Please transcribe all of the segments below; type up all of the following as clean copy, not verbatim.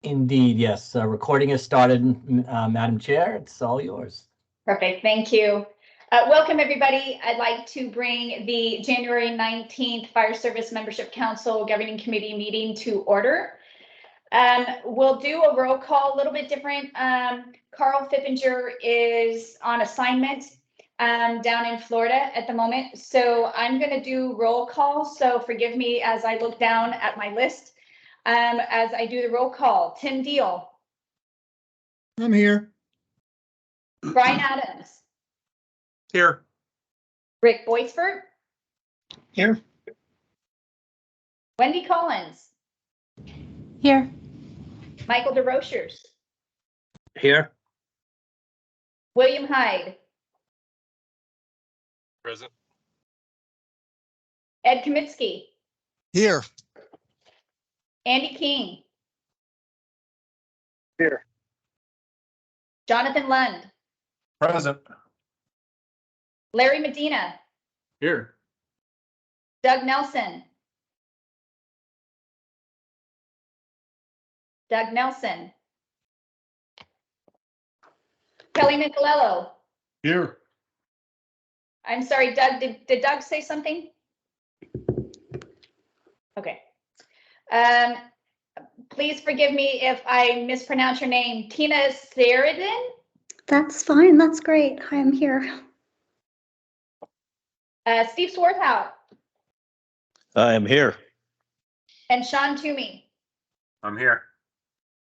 Indeed, yes. Recording has started, Madam Chair. It's all yours. Perfect. Thank you. Welcome, everybody. I'd like to bring the January 19th Fire Service Membership Council Governing Committee meeting to order. We'll do a roll call a little bit different. Carl Fippinger is on assignment down in Florida at the moment. So I'm going to do roll call. So forgive me as I look down at my list. As I do the roll call, Tim Deal. I'm here. Brian Adams. Here. Rick Boisford. Here. Wendy Collins. Here. Michael Desrochers. Here. William Hyde. Present. Ed Kaminski. Here. Andy King. Here. Jonathan Lund. Present. Larry Medina. Here. Doug Nelson. Doug Nelson. Kelly Nicolello. Here. I'm sorry, Doug, did Doug say something? Okay. Please forgive me if I mispronounce your name. Tina Saryeddine? That's fine. That's great. Hi, I'm here. Steve Swarthout. I am here. And Sean Toomey. I'm here.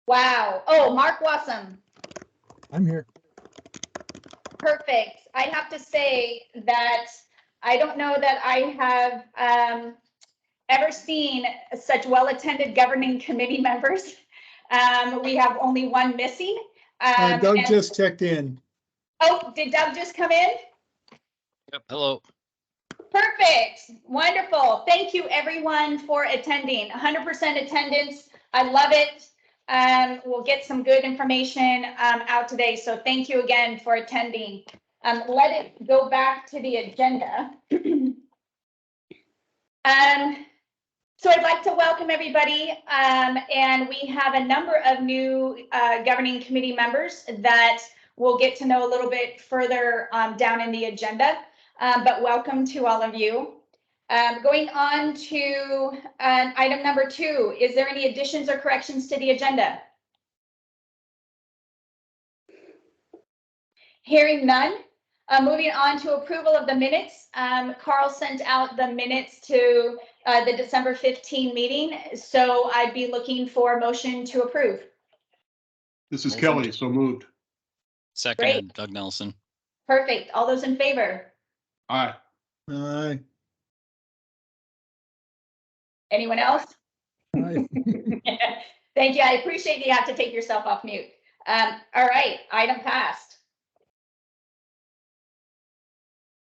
Wow. Oh, Mark Wassom. I'm here. Perfect. I have to say that I don't know that I have ever seen such well-attended governing committee members. We have only one missing. Doug just checked in. Oh, did Doug just come in? Yep. Hello. Perfect. Wonderful. Thank you, everyone, for attending. 100% attendance. I love it. We'll get some good information out today. So thank you again for attending. Let it go back to the agenda. So I'd like to welcome everybody. And we have a number of new governing committee members that we'll get to know a little bit further down in the agenda. But welcome to all of you. Going on to item number 2, is there any additions or corrections to the agenda? Hearing none. Moving on to approval of the minutes. Carl sent out the minutes to the December 15 meeting, so I'd be looking for a motion to approve. This is Kelly, so moved. Second, Doug Nelson. Perfect. All those in favor? Aye. Aye. Anyone else? Aye. Thank you. I appreciate you have to take yourself off mute. All right, item passed.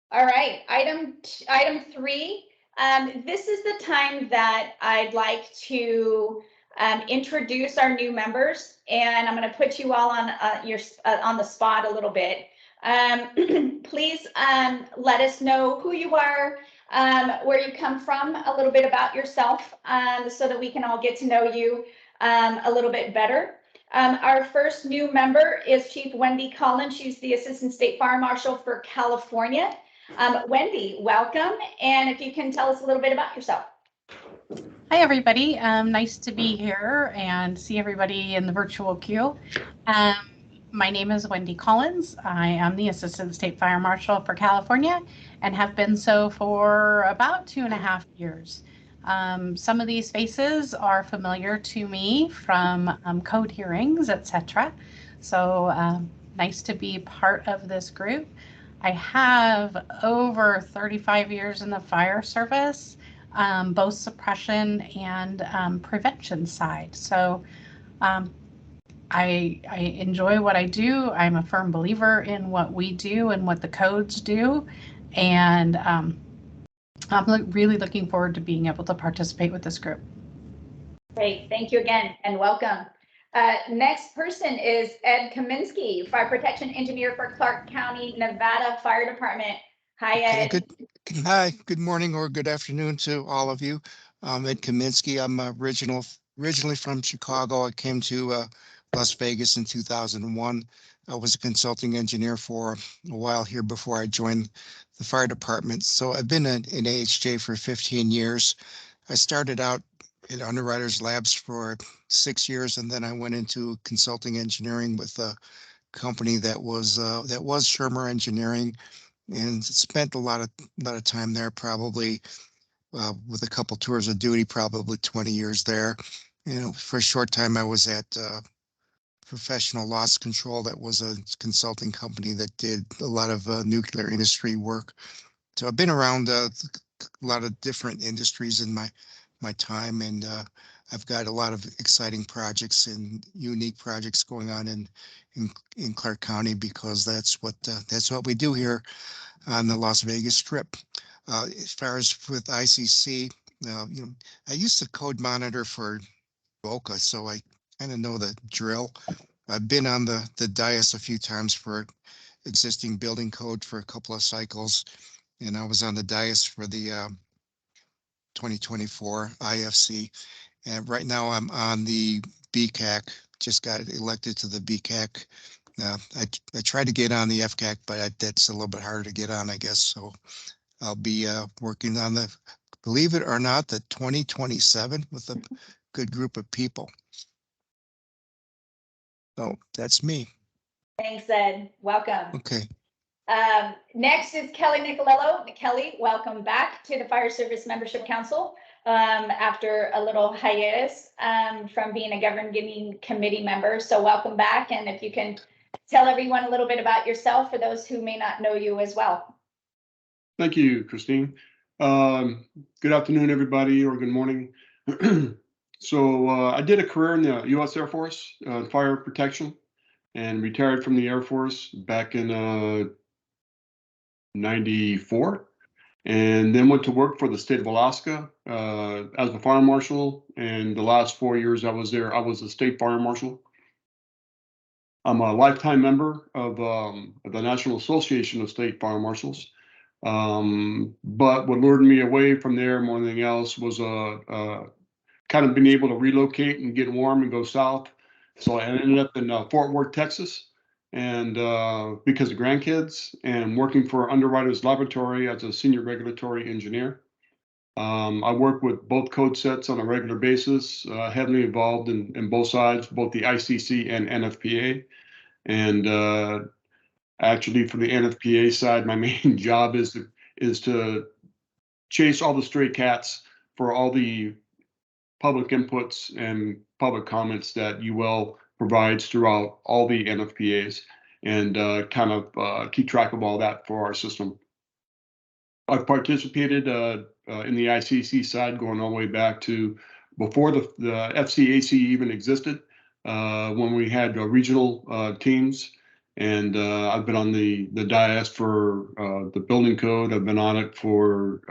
All right, item 3. This is the time that I'd like to introduce our new members, and I'm going to put you all on on the spot a little bit. Please let us know who you are, where you come from, a little bit about yourself, so that we can all get to know you a little bit better. Our first new member is Chief Wendy Collins. She's the Assistant State Fire Marshal for California. Wendy, welcome. And if you can tell us a little bit about yourself. Hi, everybody. Nice to be here and see everybody in the virtual queue. My name is Wendy Collins. I am the Assistant State Fire Marshal for California and have been so for about 2.5 years. Some of these faces are familiar to me from code hearings, etc. So nice to be part of this group. I have over 35 years in the fire service, both suppression and prevention side. So I enjoy what I do. I'm a firm believer in what we do and what the codes do. And I'm really looking forward to being able to participate with this group. Great, thank you again and welcome. Next person is Ed Kaminski, Fire Protection Engineer for Clark County, Nevada Fire Department. Hi, Ed. Hi, good morning or good afternoon to all of you. Ed Kaminski. I'm original originally from Chicago. I came to Las Vegas in 2001. I was a consulting engineer for a while here before I joined the fire department. So I've been in AHJ for 15 years. I started out at Underwriters Labs for 6 years, and then I went into consulting engineering with a company that was Shermer Engineering, and spent a lot of time there, probably with a couple tours of duty, probably 20 years there. You know, for a short time I was at Professional Loss Control. That was a consulting company that did a lot of nuclear industry work. So I've been around a lot of different industries in my time, and I've got a lot of exciting projects and unique projects going on in Clark County, because that's what we do here on the Las Vegas Strip. As far as with ICC, you know, I used to code monitor for Boca, so I kind of know the drill. I've been on the dais a few times for existing building code for a couple of cycles, and I was on the dais for the 2024 IFC. And right now I'm on the BCAC, just got elected to the BCAC. I tried to get on the FCAC, but that's a little bit harder to get on, I guess. So I'll be working on the, believe it or not, the 2027 with a good group of people. So that's me. Thanks, Ed. Welcome. Okay. Next is Kelly Nicolello. Kelly, welcome back to the Fire Service Membership Council after a little hiatus from being a governing committee member. So welcome back. And if you can tell everyone a little bit about yourself for those who may not know you as well. Thank you, Christine. Good afternoon, everybody, or good morning. So I did a career in the U.S. Air Force, fire protection, and retired from the Air Force back in 94, and then went to work for the state of Alaska as a fire marshal. And the last 4 years I was there, I was a state fire marshal. I'm a lifetime member of the National Association of State Fire Marshals. But what lured me away from there more than anything else was kind of being able to relocate and get warm and go south. So I ended up in Fort Worth, Texas, and because of grandkids, and working for Underwriters Laboratory as a senior regulatory engineer. I work with both code sets on a regular basis, heavily involved in both sides, both the ICC and NFPA. And actually, for the NFPA side, my main job is to chase all the stray cats for all the public inputs and public comments that UL provides throughout all the NFPAs, and kind of keep track of all that for our system. I've participated in the ICC side going all the way back to before the FCAC even existed, when we had regional teams. And I've been on the dais for the building code. I've been on it for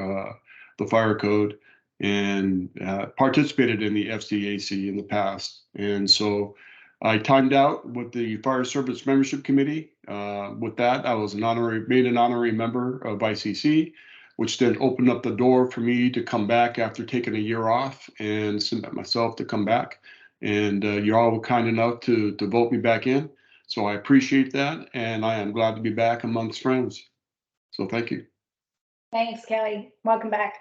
the fire code, and participated in the FCAC in the past. And so I timed out with the Fire Service Membership Committee. With that, I was made an honorary member of ICC, which then opened up the door for me to come back after taking a year off and submit myself to come back. And you're all kind enough to vote me back in. So I appreciate that, and I am glad to be back amongst friends. So thank you. Thanks, Kelly. Welcome back.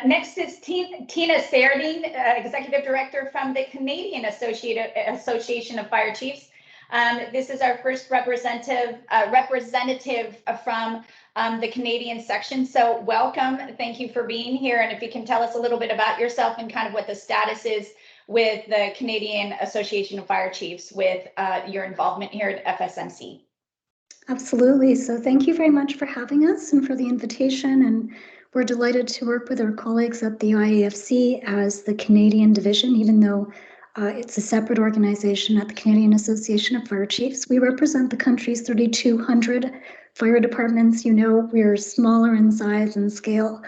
Next is Tina Saryeddine, Executive Director from the Canadian Association of Fire Chiefs. This is our first representative from the Canadian section. So welcome. Thank you for being here. And if you can tell us a little bit about yourself and kind of what the status is with the Canadian Association of Fire Chiefs with your involvement here at FSMC. Absolutely. So thank you very much for having us and for the invitation. And we're delighted to work with our colleagues at the IAFC as the Canadian division, even though it's a separate organization at the Canadian Association of Fire Chiefs. We represent the country's 3,200 fire departments. You know, we're smaller in size and scale.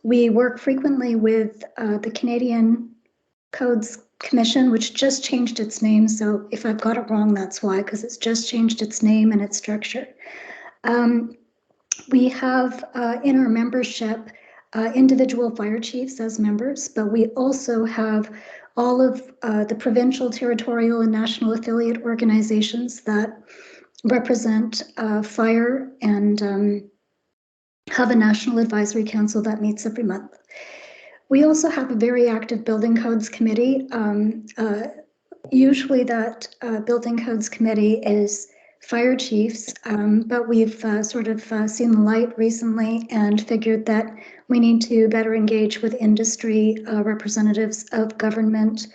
We work frequently with the Canadian Codes Commission, which just changed its name. So if I've got it wrong, that's why, because it's just changed its name and its structure. We have in our membership individual fire chiefs as members, but we also have all of the provincial, territorial, and national affiliate organizations that represent fire and have a national advisory council that meets every month. We also have a very active building codes committee. Usually that building codes committee is fire chiefs, but we've sort of seen the light recently and figured that we need to better engage with industry representatives of government,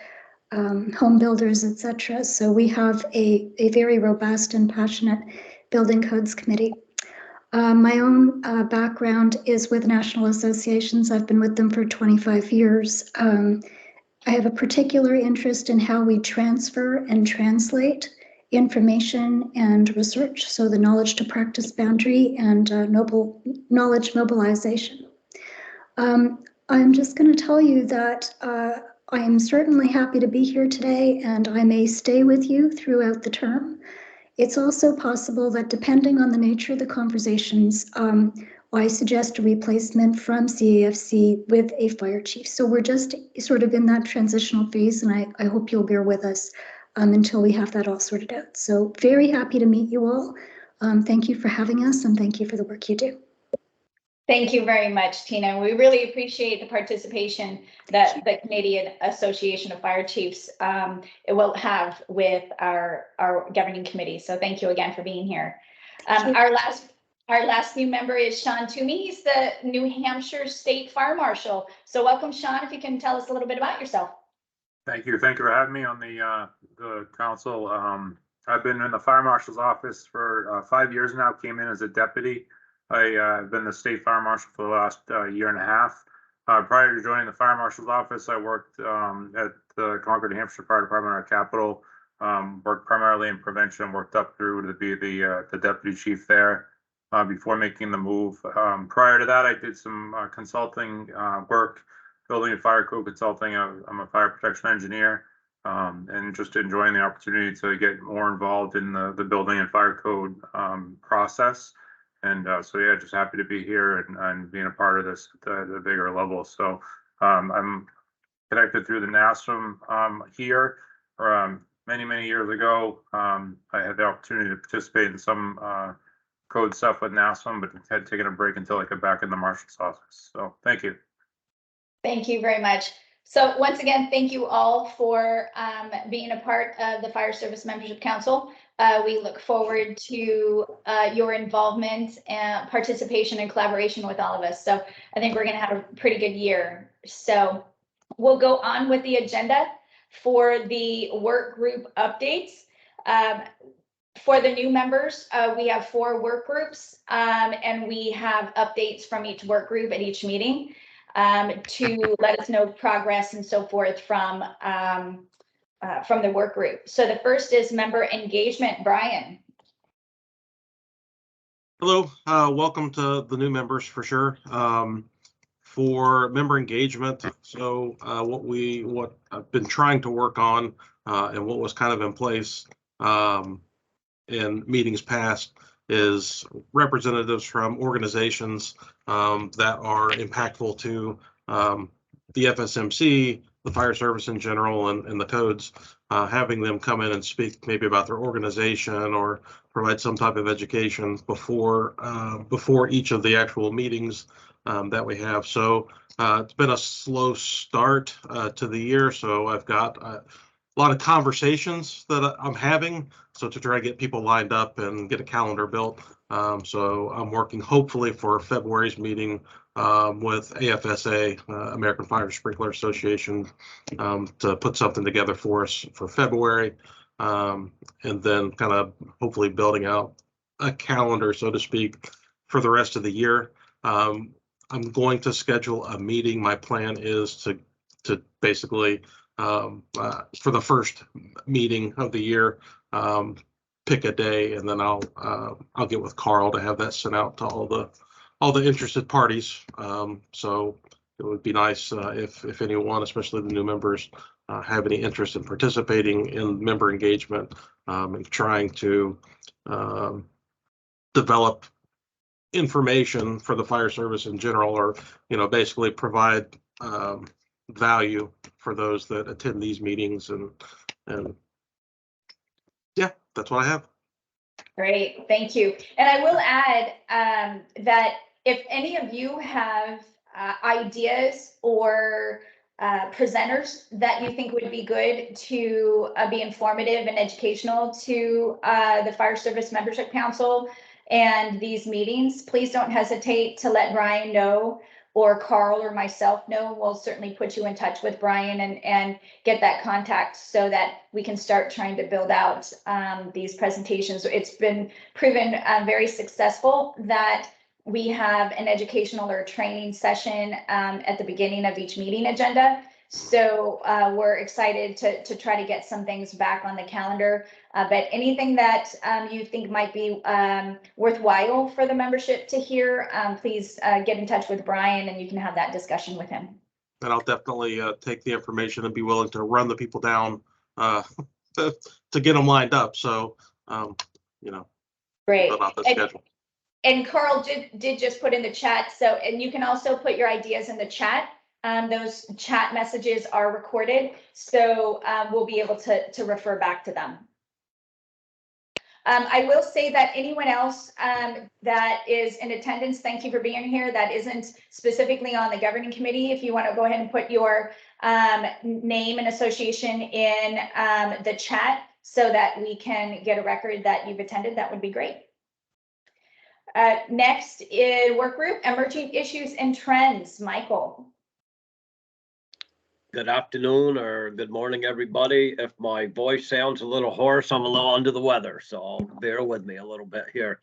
home builders, etc. So we have a very robust and passionate building codes committee. My own background is with national associations. I've been with them for 25 years. I have a particular interest in how we transfer and translate information and research, so the knowledge to practice boundary and knowledge mobilization. I'm just going to tell you that I am certainly happy to be here today, and I may stay with you throughout the term. It's also possible that depending on the nature of the conversations, I suggest a replacement from CAFC with a fire chief. So we're just sort of in that transitional phase, and I hope you'll bear with us until we have that all sorted out. So very happy to meet you all. Thank you for having us, and thank you for the work you do. Thank you very much, Tina. We really appreciate the participation that the Canadian Association of Fire Chiefs it will have with our governing committee. So thank you again for being here. Our last new member is Sean Toomey. He's the New Hampshire State Fire Marshal. So welcome, Sean. If you can tell us a little bit about yourself. Thank you. Thank you for having me on the council. I've been in the Fire Marshal's office for 5 years now. Came in as a deputy. I've been the state fire marshal for the last year and a half. Prior to joining the fire marshal's office, I worked at the Concord, New Hampshire Fire Department, our capital. Worked primarily in prevention, worked up through to be the deputy chief there before making the move. Prior to that, I did some consulting work, building and fire code consulting. I'm a fire protection engineer, and just enjoying the opportunity to get more involved in the building and fire code process. And so, yeah, just happy to be here and being a part of this at the bigger level. So I'm connected through the NASM here. Many years ago, I had the opportunity to participate in some code stuff with NASM, but had taken a break until I got back in the Marshal's office. So thank you. Thank you very much. So once again, thank you all for being a part of the Fire Service Membership Council. We look forward to your involvement and participation and collaboration with all of us. So I think we're going to have a pretty good year. So we'll go on with the agenda for the work group updates. For the new members, we have 4 work groups, and we have updates from each work group at each meeting to let us know progress and so forth from the work group. So the first is member engagement. Brian. Hello, welcome to the new members for sure. For member engagement, so what I've been trying to work on and what was kind of in place in meetings past is representatives from organizations that are impactful to the FSMC, the fire service in general, and the codes, having them come in and speak maybe about their organization or provide some type of education before each of the actual meetings that we have. So it's been a slow start to the year, so I've got a lot of conversations that I'm having, so to try to get people lined up and get a calendar built. So I'm working hopefully for February's meeting with AFSA, American Fire Sprinkler Association, to put something together for us for February, and then kind of hopefully building out a calendar, so to speak, for the rest of the year. I'm going to schedule a meeting. My plan is to basically for the first meeting of the year, pick a day, and then I'll get with Carl to have that sent out to all the interested parties. So it would be nice if anyone, especially the new members, have any interest in participating in member engagement and trying to develop information for the fire service in general, or, you know, basically provide value for those that attend these meetings. And yeah, that's what I have. Great, thank you. And I will add that if any of you have ideas or presenters that you think would be good to be informative and educational to the Fire Service Membership Council and these meetings, please don't hesitate to let Brian know, or Carl or myself know. We'll certainly put you in touch with Brian and get that contact so that we can start trying to build out these presentations. It's been proven very successful that we have an educational or training session at the beginning of each meeting agenda. So we're excited to try to get some things back on the calendar. But anything that you think might be worthwhile for the membership to hear, please get in touch with Brian and you can have that discussion with him. And I'll definitely take the information and be willing to run the people down to get them lined up. So, you know, great. About the schedule. And Carl did just put in the chat. So, and you can also put your ideas in the chat. Those chat messages are recorded, so we'll be able to refer back to them. I will say that anyone else that is in attendance, thank you for being here, that isn't specifically on the governing committee, if you want to go ahead and put your name and association in the chat so that we can get a record that you've attended, that would be great. Next is work group, emerging issues and trends. Michael. Good afternoon or good morning, everybody. If my voice sounds a little hoarse, I'm a little under the weather, so bear with me a little bit here.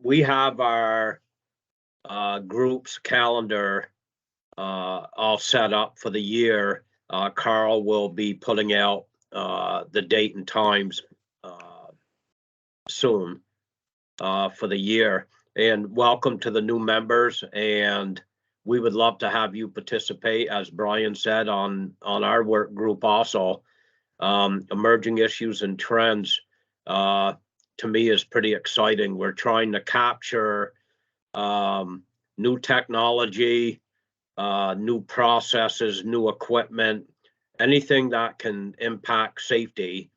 We have our group's calendar all set up for the year. Carl will be putting out the date and times soon for the year. And welcome to the new members, and we would love to have you participate, as Brian said, on our work group also. Emerging issues and trends, to me, is pretty exciting. We're trying to capture new technology, new processes, new equipment, anything that can impact safety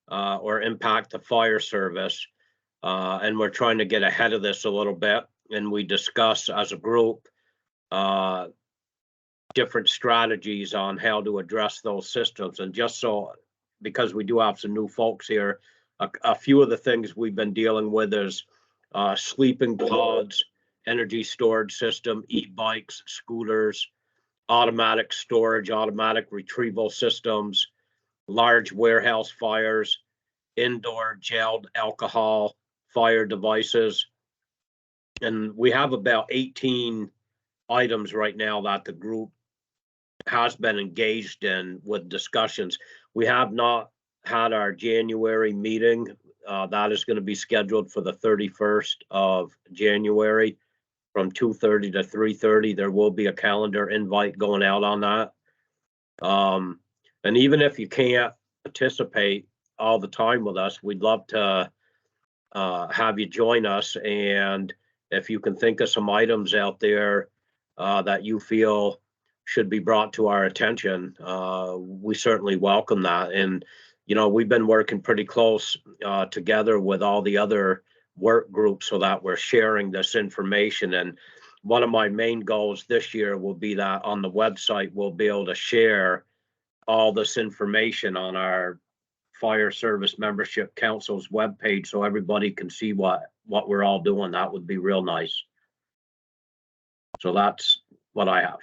or impact the fire service. And we're trying to get ahead of this a little bit. And we discuss as a group different strategies on how to address those systems. And just so, because we do have some new folks here, a few of the things we've been dealing with is sleeping pods, energy storage system, e-bikes, scooters, automatic storage, automatic retrieval systems, large warehouse fires, indoor gelled alcohol fire devices. And we have about 18 items right now that the group has been engaged in with discussions. We have not had our January meeting. That is going to be scheduled for the 31st of January from 2:30 to 3:30. There will be a calendar invite going out on that. And even if you can't participate all the time with us, we'd love to have you join us. And if you can think of some items out there that you feel should be brought to our attention, we certainly welcome that. And, you know, we've been working pretty close together with all the other work groups so that we're sharing this information. And one of my main goals this year will be that on the website, we'll be able to share all this information on our Fire Service Membership Council's webpage so everybody can see what we're all doing. That would be real nice. So that's what I have.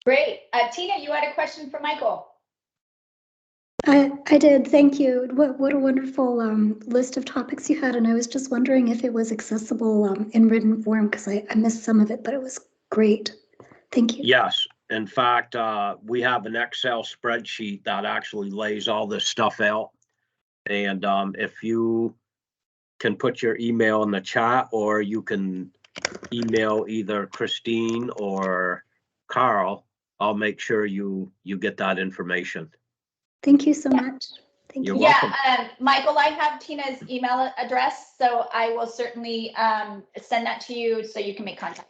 Great. Tina, you had a question for Michael. I did. Thank you. What a wonderful list of topics you had. And I was just wondering if it was accessible in written form, because I missed some of it, but it was great. Thank you. Yes. In fact, we have an Excel spreadsheet that actually lays all this stuff out. And if you can put your email in the chat, or you can email either Christine or Carl, I'll make sure you get that information. Thank you so much. Thank You're you. welcome. Yeah, Michael, I have Tina's email address, so I will certainly send that to you so you can make contact.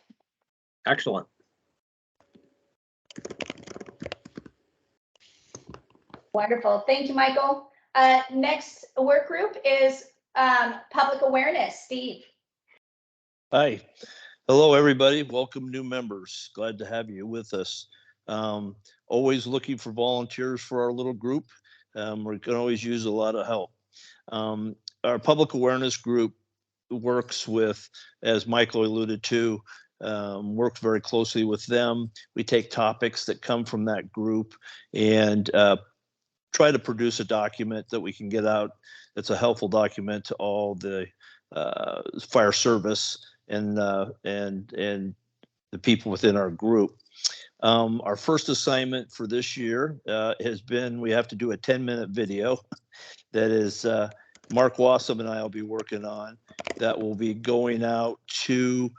Excellent. Wonderful. Thank you, Michael. Next work group is public awareness. Steve. Hi. Hello, everybody. Welcome new members. Glad to have you with us. Always looking for volunteers for our little group. We can always use a lot of help. Our public awareness group works with, as Michael alluded to, works very closely with them. We take topics that come from that group and try to produce a document that we can get out that's a helpful document to all the fire service and the people within our group. Our first assignment for this year has been, we have to do a 10-minute video that is Mark Wassom and I will be working on, that will be going out to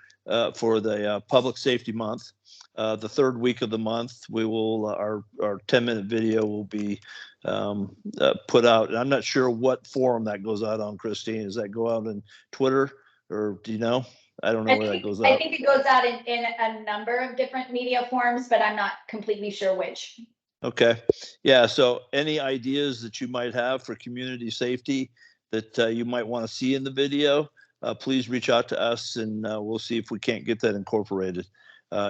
for the Public Safety Month. The third week of the month, we will our 10-minute video will be put out. And I'm not sure what forum that goes out on, Christine. Does that go out on Twitter, or do you know? I don't know where that goes out. I think it goes out in a number of different media forms, but I'm not completely sure which. Okay. Yeah. So any ideas that you might have for community safety that you might want to see in the video, please reach out to us and we'll see if we can't get that incorporated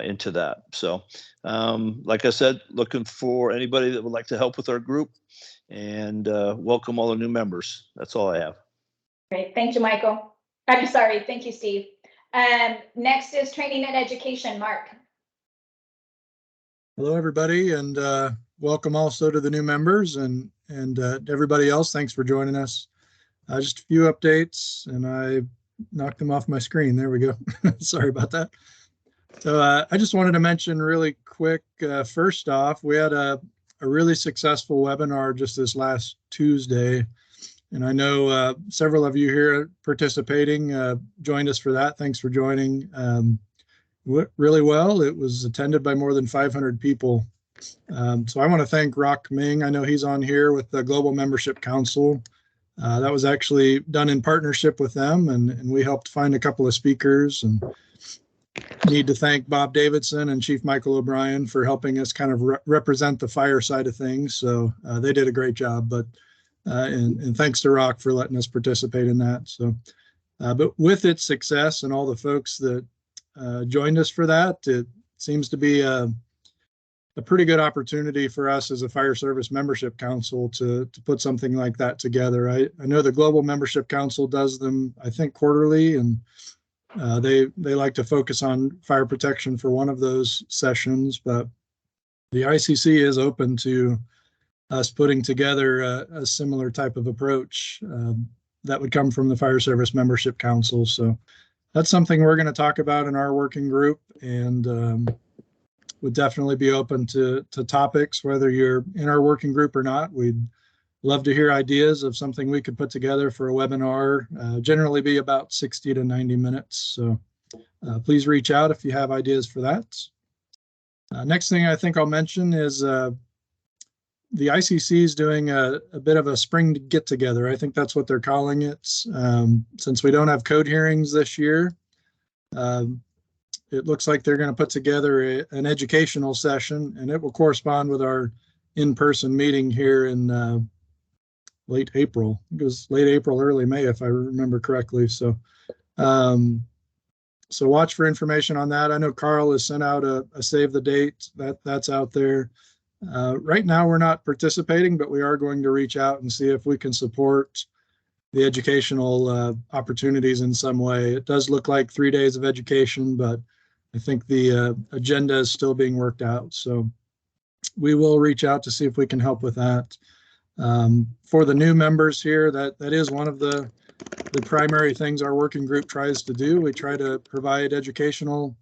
into that. So like I said, looking for anybody that would like to help with our group, and welcome all the new members. That's all I have. Great. Thank you, Michael. I'm sorry. Thank you, Steve. Next is training and education. Mark. Hello, everybody, and welcome also to the new members and everybody else. Thanks for joining us. Just a few updates, and I knocked them off my screen. There we go. Sorry about that. So I just wanted to mention really quick, first off, we had a really successful webinar just this last Tuesday. And I know several of you here participating joined us for that. Thanks for joining. Really well. It was attended by more than 500 people. So I want to thank Rock Ming. I know he's on here with the Global Membership Council. That was actually done in partnership with them, and we helped find a couple of speakers. And need to thank Bob Davidson and Chief Michael O'Brien for helping us kind of represent the fire side of things. So they did a great job. But and thanks to Rock for letting us participate in that. So, but with its success and all the folks that joined us for that, it seems to be a pretty good opportunity for us as a Fire Service Membership Council to put something like that together. I know the Global Membership Council does them, I think, quarterly, and they like to focus on fire protection for one of those sessions, but the ICC is open to us putting together a similar type of approach that would come from the Fire Service Membership Council. So that's something we're going to talk about in our working group, and would definitely be open to topics, whether you're in our working group or not. We'd love to hear ideas of something we could put together for a webinar, generally be about 60 to 90 minutes. So please reach out if you have ideas for that. Next thing I think I'll mention is the ICC is doing a bit of a spring get together. I think that's what they're calling it. Since we don't have code hearings this year, it looks like they're going to put together an educational session, and it will correspond with our in-person meeting here in late April. It was late April, early May, if I remember correctly. So, so watch for information on that. I know Carl has sent out a save the date that's out there. Right now, we're not participating, but we are going to reach out and see if we can support the educational opportunities in some way. It does look like 3 days of education, but I think the agenda is still being worked out. So we will reach out to see if we can help with that. For the new members here, that is one of the primary things our working group tries to do. We try to provide educational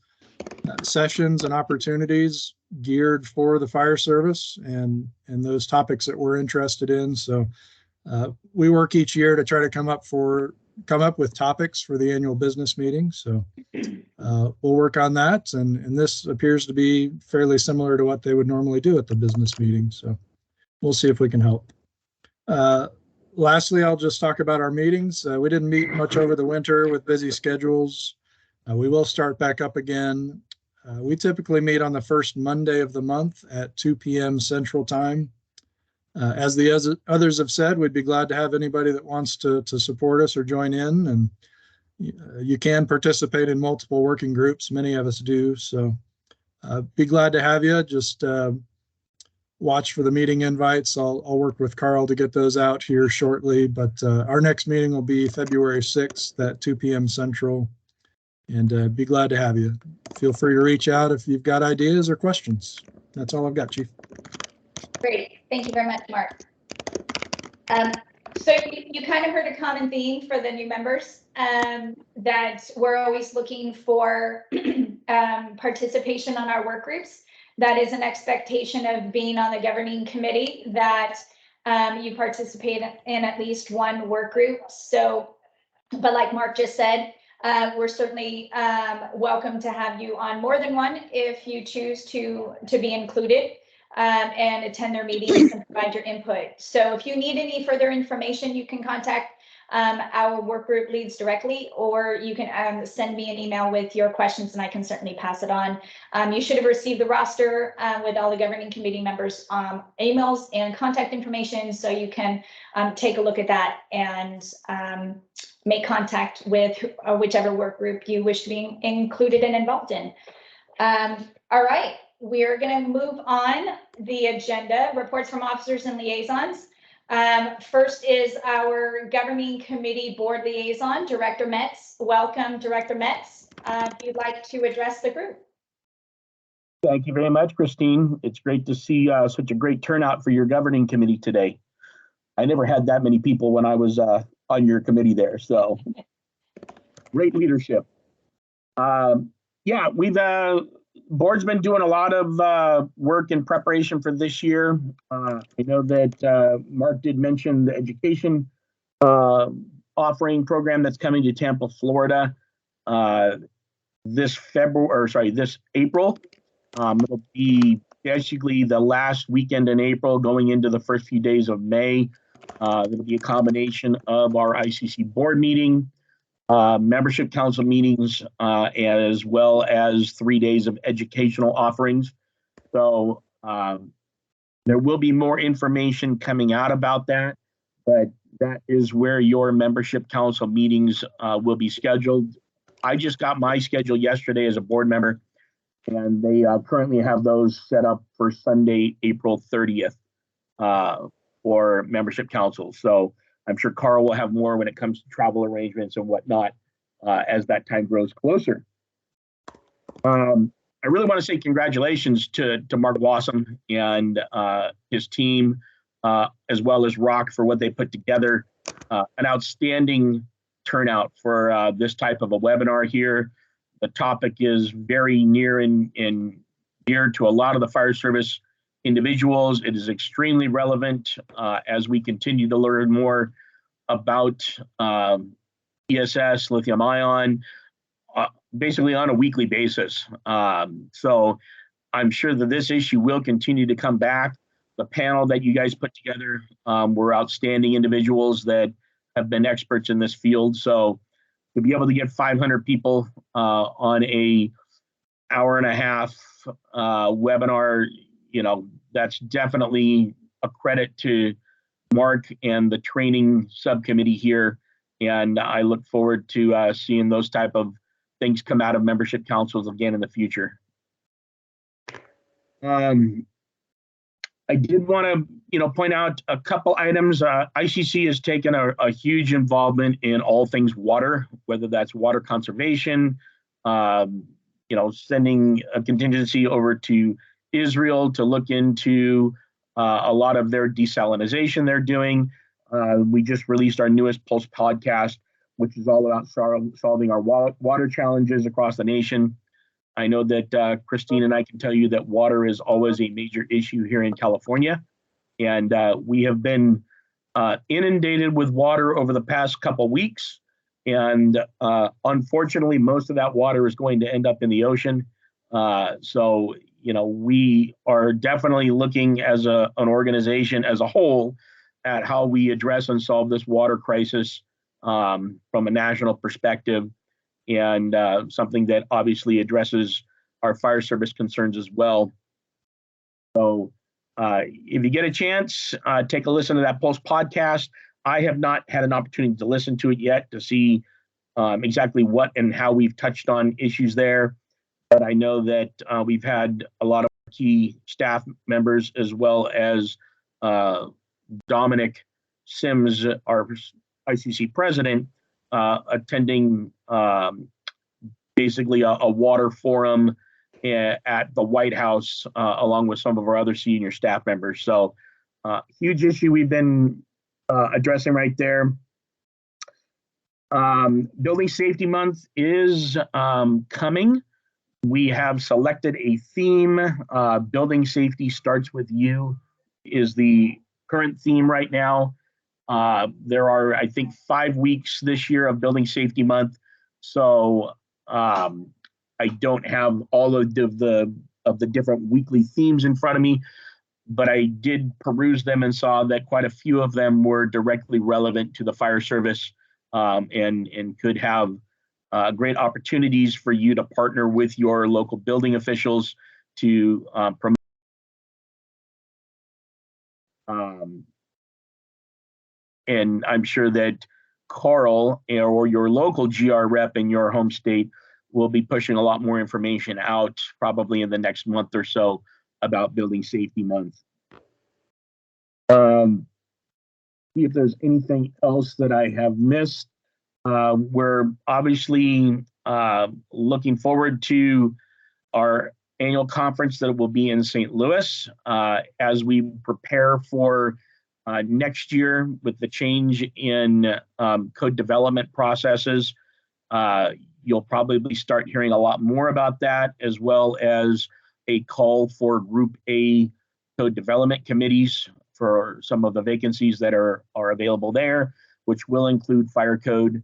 sessions and opportunities geared for the fire service and those topics that we're interested in. So we work each year to try to come up with topics for the annual business meeting. So we'll work on that, and this appears to be fairly similar to what they would normally do at the business meeting. So we'll see if we can help. Lastly, I'll just talk about our meetings. We didn't meet much over the winter with busy schedules. We will start back up again. We typically meet on the first Monday of the month at 2 p.m. Central Time. As the others have said, we'd be glad to have anybody that wants to support us or join in. And you can participate in multiple working groups. Many of us do. So be glad to have you. Just watch for the meeting invites. I'll work with Carl to get those out here shortly. But our next meeting will be February 6th at 2 p.m. Central. And be glad to have you. Feel free to reach out if you've got ideas or questions. That's all I've got, Chief. Great. Thank you very much, Mark. So you kind of heard a common theme for the new members, that we're always looking for participation on our work groups. That is an expectation of being on the governing committee, that you participate in at least one work group. So, but like Mark just said, we're certainly welcome to have you on more than one if you choose to be included. And attend their meetings and provide your input. So if you need any further information, you can contact our work group leads directly, or you can send me an email with your questions and I can certainly pass it on. You should have received the roster with all the governing committee members' emails and contact information, so you can take a look at that and make contact with whichever work group you wish to be included and involved in. All right. We're going to move on the agenda, reports from officers and liaisons. First is our governing committee board liaison, Director Metz. Welcome, Director Metz. If you'd like to address the group. Thank you very much, Christine. It's great to see such a great turnout for your governing committee today. I never had that many people when I was on your committee there, so great leadership. Yeah, we've board's been doing a lot of work in preparation for this year. I know that Mark did mention the education offering program that's coming to Tampa, Florida this April. It'll be basically the last weekend in April going into the first few days of May. It'll be a combination of our ICC board meeting, membership council meetings, as well as 3 days of educational offerings. So there will be more information coming out about that, but that is where your membership council meetings will be scheduled. I just got my schedule yesterday as a board member, and they currently have those set up for Sunday, April 30th for membership council. So I'm sure Carl will have more when it comes to travel arrangements and whatnot as that time grows closer. I really want to say congratulations to Mark Wassom and his team, as well as Rock, for what they put together. An outstanding turnout for this type of a webinar here. The topic is very near and dear to a lot of the fire service individuals. It is extremely relevant as we continue to learn more about ESS, lithium ion, basically on a weekly basis. So I'm sure that this issue will continue to come back. The panel that you guys put together were outstanding individuals that have been experts in this field. So to be able to get 500 people on a hour-and-a-half webinar, that's definitely a credit to Mark and the training subcommittee here. And I look forward to seeing those type of things come out of membership councils again in the future. I did want to, point out a couple items. ICC has taken a huge involvement in all things water, whether that's water conservation, sending a contingency over to Israel to look into a lot of their desalinization they're doing. We just released our newest Pulse podcast, which is all about solving our water challenges across the nation. I know that Christine and I can tell you that water is always a major issue here in California. And we have been inundated with water over the past couple weeks. And unfortunately, most of that water is going to end up in the ocean. So, we are definitely looking as an organization as a whole at how we address and solve this water crisis from a national perspective, and something that obviously addresses our fire service concerns as well. So if you get a chance, take a listen to that Pulse podcast. I have not had an opportunity to listen to it yet to see exactly what and how we've touched on issues there. But I know that we've had a lot of key staff members, as well as Dominic Sims, our ICC president, attending basically a water forum at the White House, along with some of our other senior staff members. So huge issue we've been addressing right there. Building Safety Month is coming. We have selected a theme. Building Safety Starts With You is the current theme right now. There are, I think, 5 weeks this year of Building Safety Month. So I don't have all of the different weekly themes in front of me, but I did peruse them and saw that quite a few of them were directly relevant to the fire service, and could have great opportunities for you to partner with your local building officials to promote. And I'm sure that Carl or your local GR rep in your home state will be pushing a lot more information out probably in the next month or so about Building Safety Month. See if there's anything else that I have missed. We're obviously looking forward to our annual conference that will be in St. Louis as we prepare for next year with the change in code development processes. You'll probably start hearing a lot more about that, as well as a call for Group A code development committees for some of the vacancies that are available there, which will include fire code.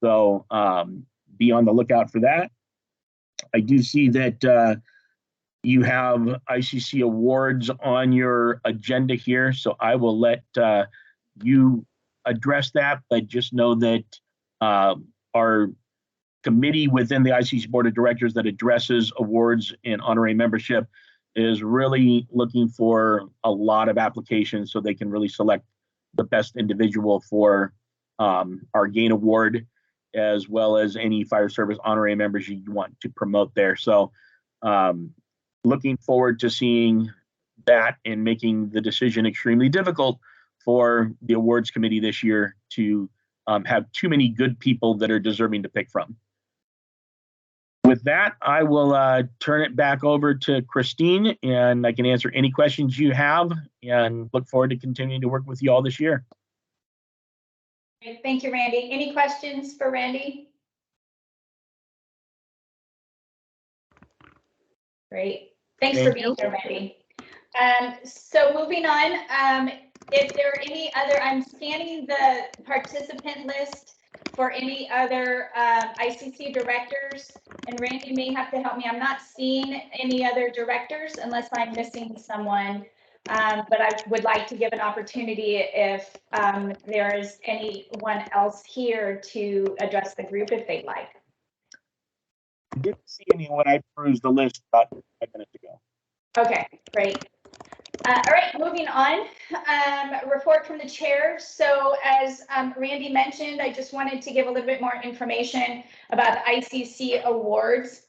So be on the lookout for that. I do see that you have ICC awards on your agenda here, so I will let you address that, but just know that our committee within the ICC Board of Directors that addresses awards and honorary membership is really looking for a lot of applications so they can really select the best individual for our GAIN award, as well as any fire service honorary members you want to promote there. So looking forward to seeing that and making the decision extremely difficult for the awards committee this year to have too many good people that are deserving to pick from. With that, I will turn it back over to Christine, and I can answer any questions you have, and look forward to continuing to work with you all this year. Great. Thank you, Randy. Any questions for Randy? Great. Thanks for being here, Randy. So moving on, if there are any other, I'm scanning the participant list for any other ICC directors, and Randy may have to help me. I'm not seeing any other directors unless I'm missing someone, but I would like to give an opportunity if there is anyone else here to address the group if they'd like. I didn't see any when I perused the list about 5 minutes ago. Okay, great. All right, moving on. Report from the chair. So as Randy mentioned, I just wanted to give a little bit more information about the ICC awards.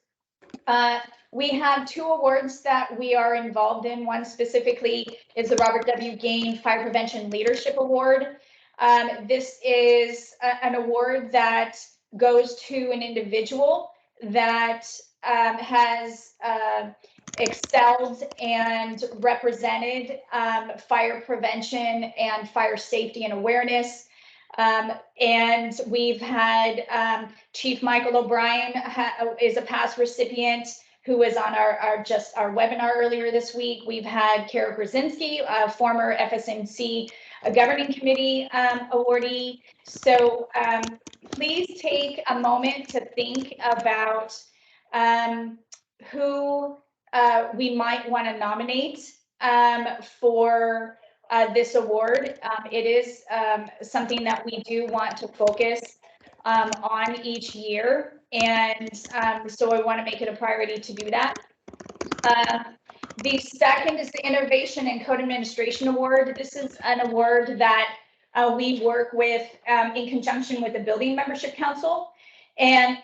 We have 2 awards that we are involved in. One specifically is the Robert W. Gain Fire Prevention Leadership Award. This is an award that goes to an individual that has excelled and represented fire prevention and fire safety and awareness. And we've had Chief Michael O'Brien is a past recipient who was on our webinar earlier this week. We've had Kara Brzezinski, a former FSMC governing committee awardee. So please take a moment to think about who we might want to nominate for this award. It is something that we do want to focus on each year. And so I want to make it a priority to do that. The second is the Innovation and Code Administration Award. This is an award that we work with in conjunction with the Building Membership Council. And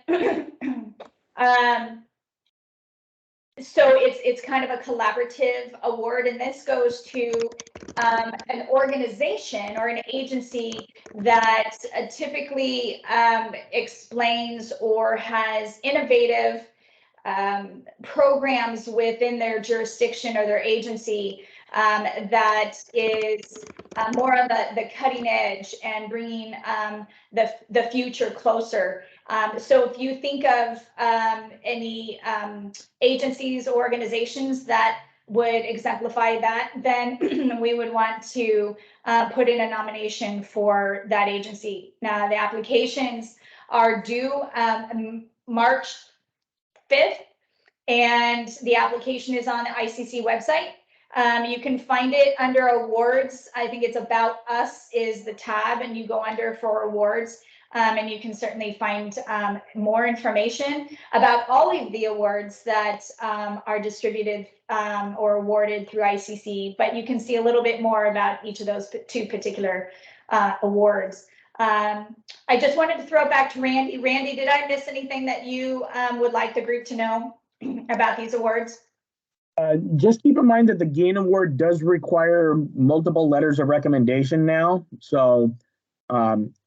so it's kind of a collaborative award, and this goes to an organization or an agency that typically explains or has innovative programs within their jurisdiction or their agency that is more on the cutting edge and bringing the future closer. So if you think of any agencies or organizations that would exemplify that, then we would want to put in a nomination for that agency. Now, the applications are due March 5th, and the application is on the ICC website. You can find it under awards. I think it's About Us is the tab, and you go under for awards. And you can certainly find more information about all of the awards that are distributed or awarded through ICC, but you can see a little bit more about each of those two particular awards. I just wanted to throw it back to Randy. Randy, did I miss anything that you would like the group to know about these awards? Just keep in mind that the GAIN Award does require multiple letters of recommendation now. So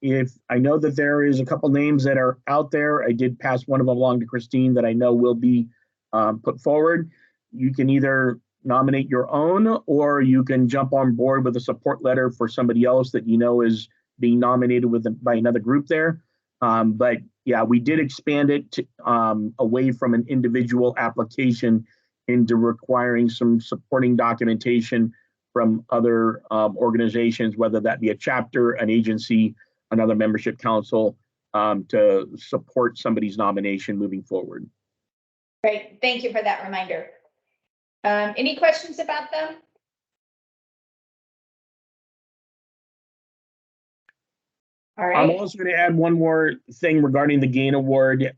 if I know that there is a couple names that are out there, I did pass one of them along to Christine that I know will be put forward. You can either nominate your own, or you can jump on board with a support letter for somebody else that you know is being nominated by another group there. But yeah, we did expand it to, away from an individual application into requiring some supporting documentation from other organizations, whether that be a chapter, an agency, another membership council, to support somebody's nomination moving forward. Great, thank you for that reminder. Any questions about them? All right. I'm also going to add one more thing regarding the GAIN Award.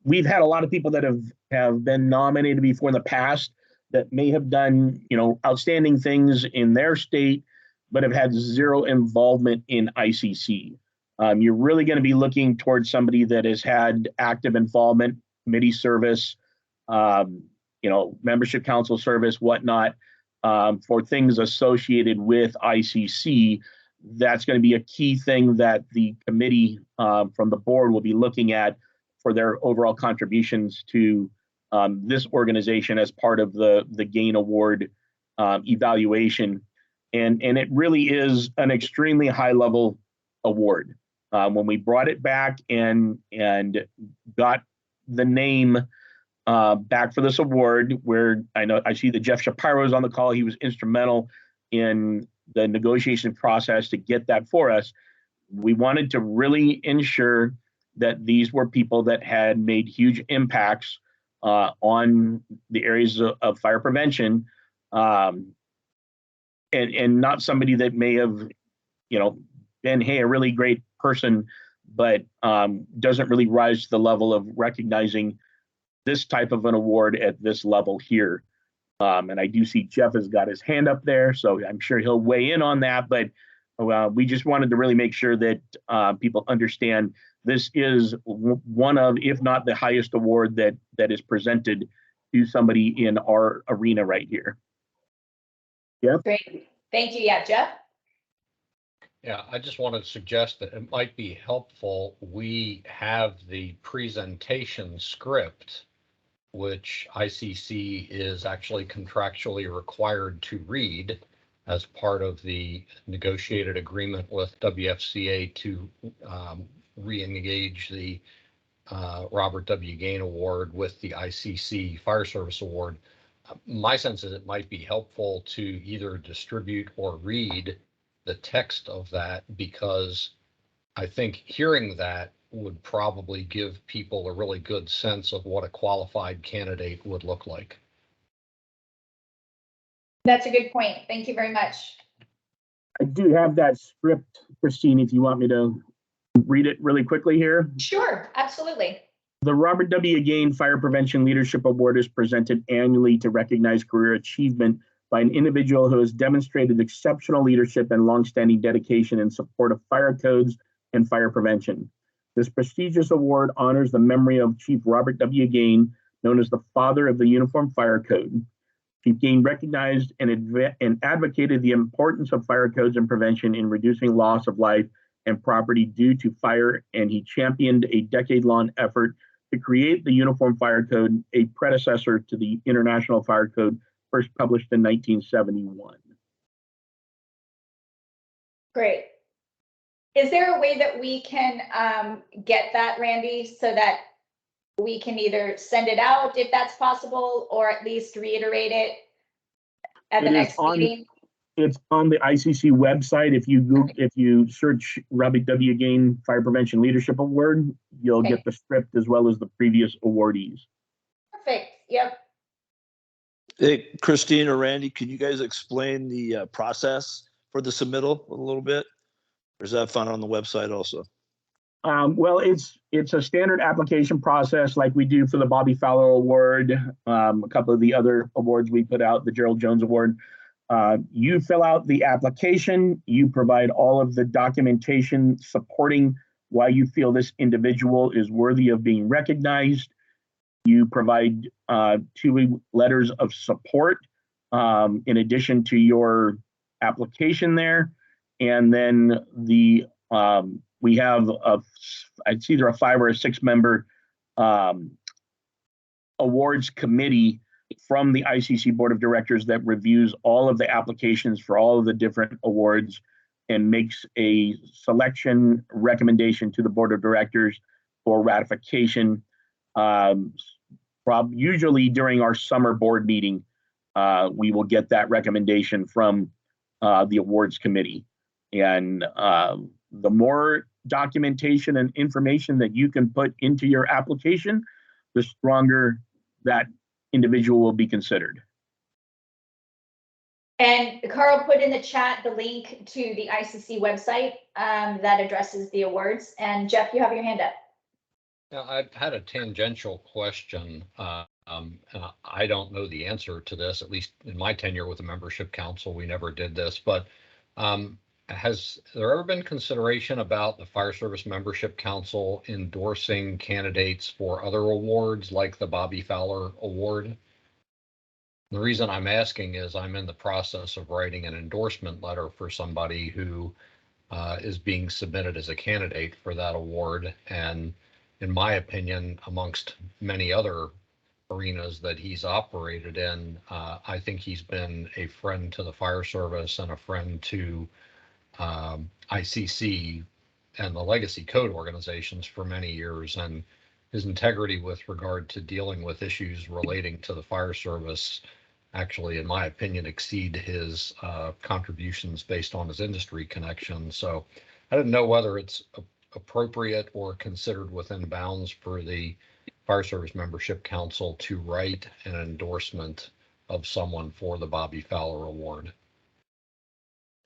We've had a lot of people that have been nominated before in the past that may have done, outstanding things in their state, but have had zero involvement in ICC. You're really going to be looking towards somebody that has had active involvement, committee service, membership council service, whatnot, for things associated with ICC. That's going to be a key thing that the committee from the board will be looking at for their overall contributions to this organization as part of the GAIN Award evaluation. And it really is an extremely high level award. When we brought it back and got the name back for this award, where I see that Jeff Shapiro is on the call. He was instrumental in the negotiation process to get that for us. We wanted to really ensure that these were people that had made huge impacts on the areas of fire prevention, and not somebody that may have, been, hey, a really great person, but doesn't really rise to the level of recognizing this type of an award at this level here. And I do see Jeff has got his hand up there, so I'm sure he'll weigh in on that. But we just wanted to really make sure that people understand this is one of, if not the highest award that is presented to somebody in our arena right here. Yeah. Great. Thank you. Yeah, Jeff? Yeah, I just want to suggest that it might be helpful. We have the presentation script, which ICC is actually contractually required to read as part of the negotiated agreement with WFCA to re-engage the Robert W. Gain Award with the ICC Fire Service Award. My sense is it might be helpful to either distribute or read the text of that, because I think hearing that would probably give people a really good sense of what a qualified candidate would look like. That's a good point. Thank you very much. I do have that script, Christine, if you want me to read it really quickly here. Sure, absolutely. The Robert W. Gain Fire Prevention Leadership Award is presented annually to recognize career achievement by an individual who has demonstrated exceptional leadership and longstanding dedication in support of fire codes and fire prevention. This prestigious award honors the memory of Chief Robert W. Gain, known as the father of the Uniform Fire Code. Chief Gain recognized and advocated the importance of fire codes and prevention in reducing loss of life and property due to fire, and he championed a decade-long effort to create the Uniform Fire Code, a predecessor to the International Fire Code, first published in 1971. Great. Is there a way that we can get that, Randy, so that we can either send it out if that's possible, or at least reiterate it at the next meeting? It's on the ICC website. If you search Robert W. Gain Fire Prevention Leadership Award, you'll get the script as well as the previous awardees. Perfect. Yep. Hey, Christine or Randy, can you guys explain the process for the submittal a little bit? Or is that found on the website also? Well, it's a standard application process like we do for the Bobby Fowler Award, a couple of the other awards we put out, the Gerald Jones Award. You fill out the application, you provide all of the documentation supporting why you feel this individual is worthy of being recognized. You provide 2 letters of support in addition to your application there. And then we have it's either a 5 or a 6 member awards committee from the ICC Board of Directors that reviews all of the applications for all of the different awards and makes a selection recommendation to the Board of Directors for ratification. Usually during our summer board meeting, we will get that recommendation from the awards committee. And the more documentation and information that you can put into your application, the stronger that individual will be considered. And Carl put in the chat the link to the ICC website that addresses the awards. And Jeff, you have your hand up. Now, I've had a tangential question. And I don't know the answer to this, at least in my tenure with the membership council, we never did this, but has there ever been consideration about the Fire Service Membership Council endorsing candidates for other awards like the Bobby Fowler Award? The reason I'm asking is I'm in the process of writing an endorsement letter for somebody who is being submitted as a candidate for that award. And in my opinion, amongst many other arenas that he's operated in, I think he's been a friend to the fire service and a friend to ICC and the legacy code organizations for many years, and his integrity with regard to dealing with issues relating to the fire service actually, in my opinion, exceed his contributions based on his industry connections. So I didn't know whether it's appropriate or considered within bounds for the Fire Service Membership Council to write an endorsement of someone for the Bobby Fowler Award.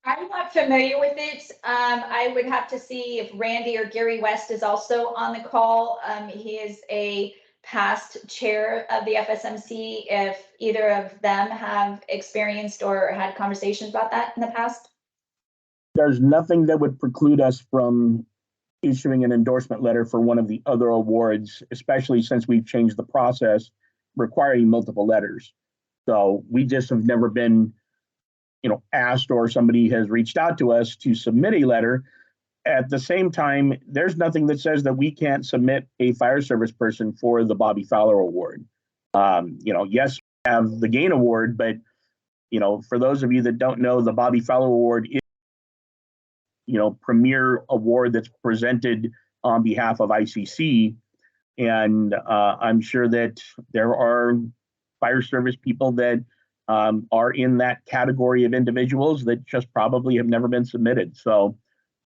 I'm not familiar with it. I would have to see if Randy or Gary West is also on the call. He is a past chair of the FSMC, if either of them have experienced or had conversations about that in the past. There's nothing that would preclude us from issuing an endorsement letter for one of the other awards, especially since we've changed the process requiring multiple letters. So we just have never been asked, or somebody has reached out to us to submit a letter. At the same time, there's nothing that says that we can't submit a fire service person for the Bobby Fowler Award. Yes, we have the Gain Award, but for those of you that don't know, the Bobby Fowler Award is premier award that's presented on behalf of ICC. And I'm sure that there are fire service people that are in that category of individuals that just probably have never been submitted. So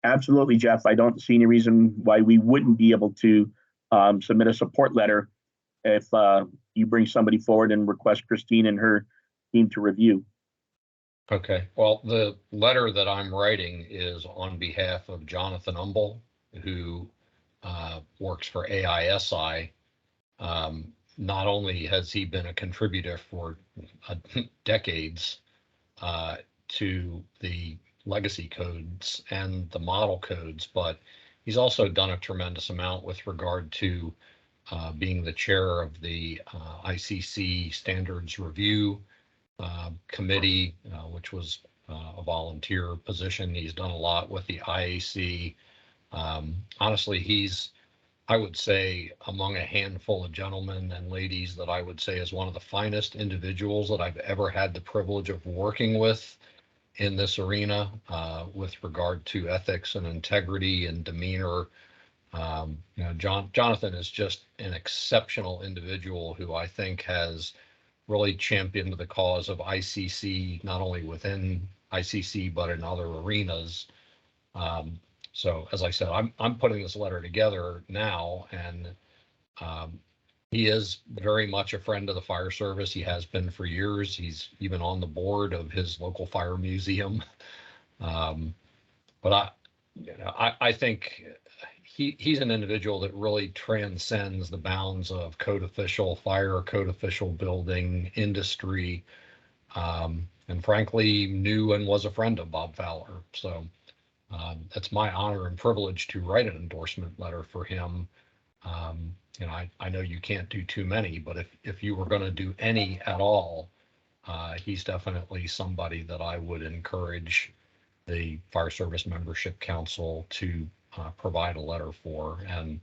absolutely, Jeff, I don't see any reason why we wouldn't be able to submit a support letter if you bring somebody forward and request Christine and her team to review. Okay, well, the letter that I'm writing is on behalf of Jonathan Umble, who works for AISI. Not only has he been a contributor for decades to the legacy codes and the model codes, but he's also done a tremendous amount with regard to being the chair of the ICC Standards Review Committee, which was a volunteer position. He's done a lot with the IAC. Honestly, he's, I would say, among a handful of gentlemen and ladies that I would say is one of the finest individuals that I've ever had the privilege of working with in this arena with regard to ethics and integrity and demeanor. Jonathan is just an exceptional individual who I think has really championed the cause of ICC, not only within ICC, but in other arenas. So as I said, I'm putting this letter together now, and he is very much a friend of the fire service. He has been for years. He's even on the board of his local fire museum. But I think he's an individual that really transcends the bounds of code official fire, code official building, industry, and frankly knew and was a friend of Bob Fowler. So it's my honor and privilege to write an endorsement letter for him. I know you can't do too many, but if you were going to do any at all, he's definitely somebody that I would encourage the Fire Service Membership Council to provide a letter for. And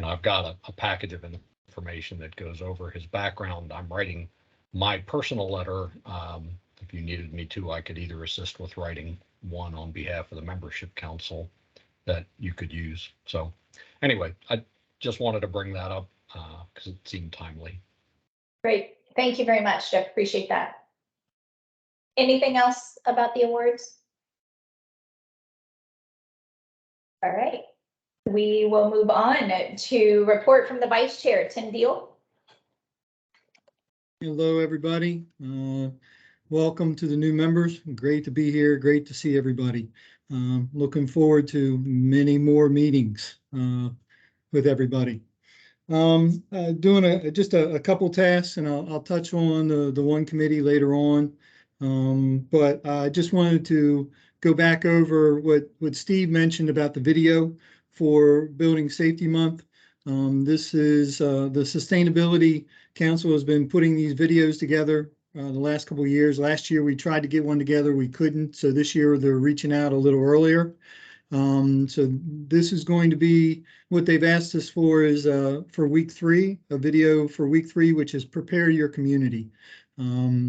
I've got a package of information that goes over his background. I'm writing my personal letter. If you needed me to, I could either assist with writing one on behalf of the Membership Council that you could use. So anyway, I just wanted to bring that up because it seemed timely. Great. Thank you very much, Jeff. Appreciate that. Anything else about the awards? All right. We will move on to report from the Vice Chair, Tim Deal. Hello, everybody. Welcome to the new members. Great to be here. Great to see everybody. Looking forward to many more meetings with everybody. Doing just a couple tasks, and I'll touch on the one committee later on. But I just wanted to go back over what Steve mentioned about the video for Building Safety Month. This is the Sustainability Council has been putting these videos together the last couple of years. Last year we tried to get one together, we couldn't. So this year they're reaching out a little earlier. So this is going to be what they've asked us for is for week 3, a video for week 3, which is prepare your community.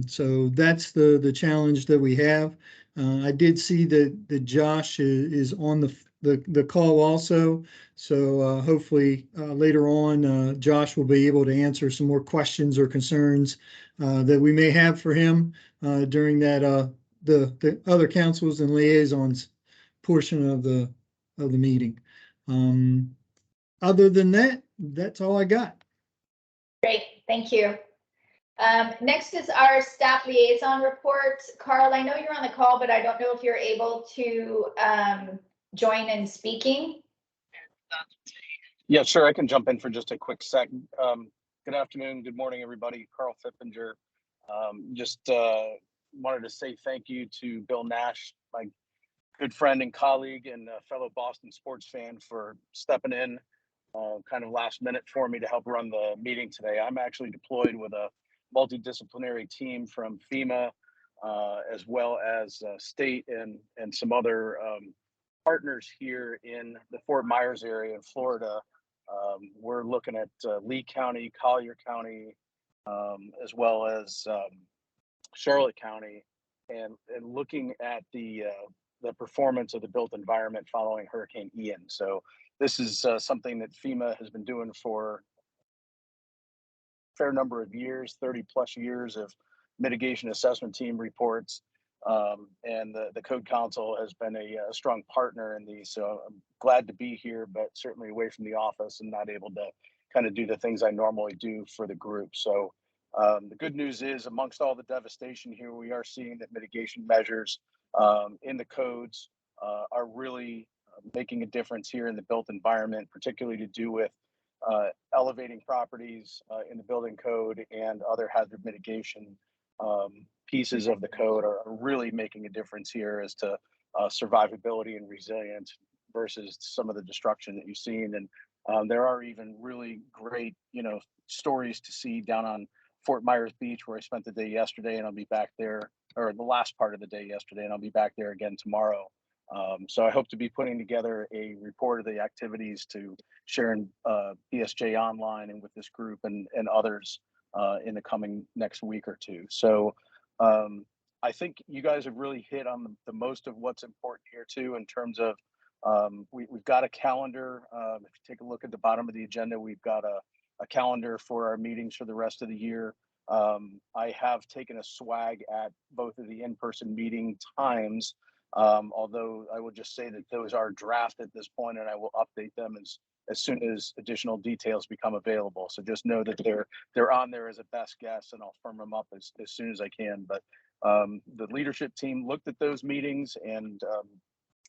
So that's the challenge that we have. I did see that Josh is on the call also. So hopefully later on, Josh will be able to answer some more questions or concerns that we may have for him during that the other councils and liaisons portion of the meeting. Other than that, that's all I got. Great, thank you. Next is our staff liaison report. Carl, I know you're on the call, but I don't know if you're able to join in speaking. Yeah, sure. I can jump in for just a quick second. Good afternoon. Good morning, everybody. Carl Fippinger. Just wanted to say thank you to Bill Nash, my good friend and colleague and fellow Boston sports fan, for stepping in kind of last minute for me to help run the meeting today. I'm actually deployed with a multidisciplinary team from FEMA as well as state and some other partners here in the Fort Myers area in Florida. We're looking at Lee County, Collier County, as well as Charlotte County, and looking at the performance of the built environment following Hurricane Ian. So this is something that FEMA has been doing for a fair number of years, 30 plus years of mitigation assessment team reports. And the Code Council has been a strong partner in these. So I'm glad to be here, but certainly away from the office and not able to kind of do the things I normally do for the group. So The good news is, amongst all the devastation here, we are seeing that mitigation measures in the codes are really making a difference here in the built environment, particularly to do with elevating properties in the building code and other hazard mitigation pieces of the code are really making a difference here as to survivability and resilience versus some of the destruction that you've seen. And there are even really great, stories to see down on Fort Myers Beach, where I spent the day yesterday, and I'll be back there, or the last part of the day yesterday, and I'll be back there again tomorrow. So I hope to be putting together a report of the activities to share in BSJ online and with this group and others in the coming next week or two. So I think you guys have really hit on the most of what's important here too, in terms of we've got a calendar. If you take a look at the bottom of the agenda, we've got a calendar for our meetings for the rest of the year. I have taken a swag at both of the in-person meeting times, although I will just say that those are draft at this point, and I will update them as soon as additional details become available. So just know that they're on there as a best guess, and I'll firm them up as soon as I can. But the leadership team looked at those meetings, and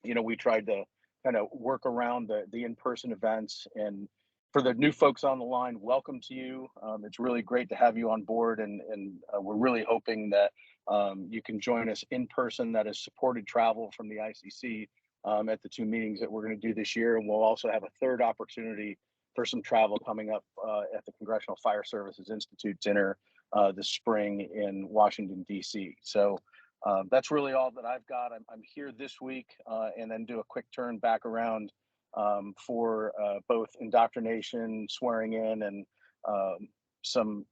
we tried to kind of work around the in-person events. And for the new folks on the line, welcome to you. It's really great to have you on board, and we're really hoping that you can join us in person. That is supported travel from the ICC at the two meetings that we're going to do this year. And we'll also have a third opportunity for some travel coming up at the Congressional Fire Services Institute dinner this spring in Washington, D.C. So that's really all that I've got. I'm here this week and then do a quick turn back around for both indoctrination, swearing in, and some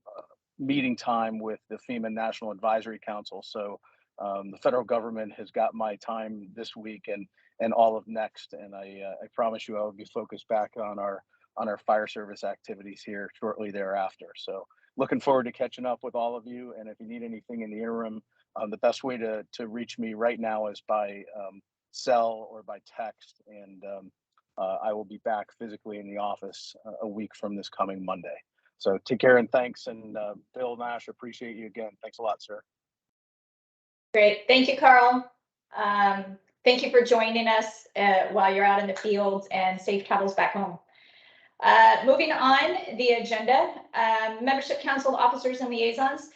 meeting time with the FEMA National Advisory Council. So the federal government has got my time this week and all of next. And I promise you I will be focused back on our fire service activities here shortly thereafter. So looking forward to catching up with all of you. And if you need anything in the interim, the best way to reach me right now is by cell or by text. And I will be back physically in the office a week from this coming Monday. So take care and thanks. And Bill Nash, appreciate you again. Thanks a lot, sir. Great. Thank you, Carl. Thank you for joining us while you're out in the field, and safe travels back home. Moving on the agenda, membership council officers and liaisons.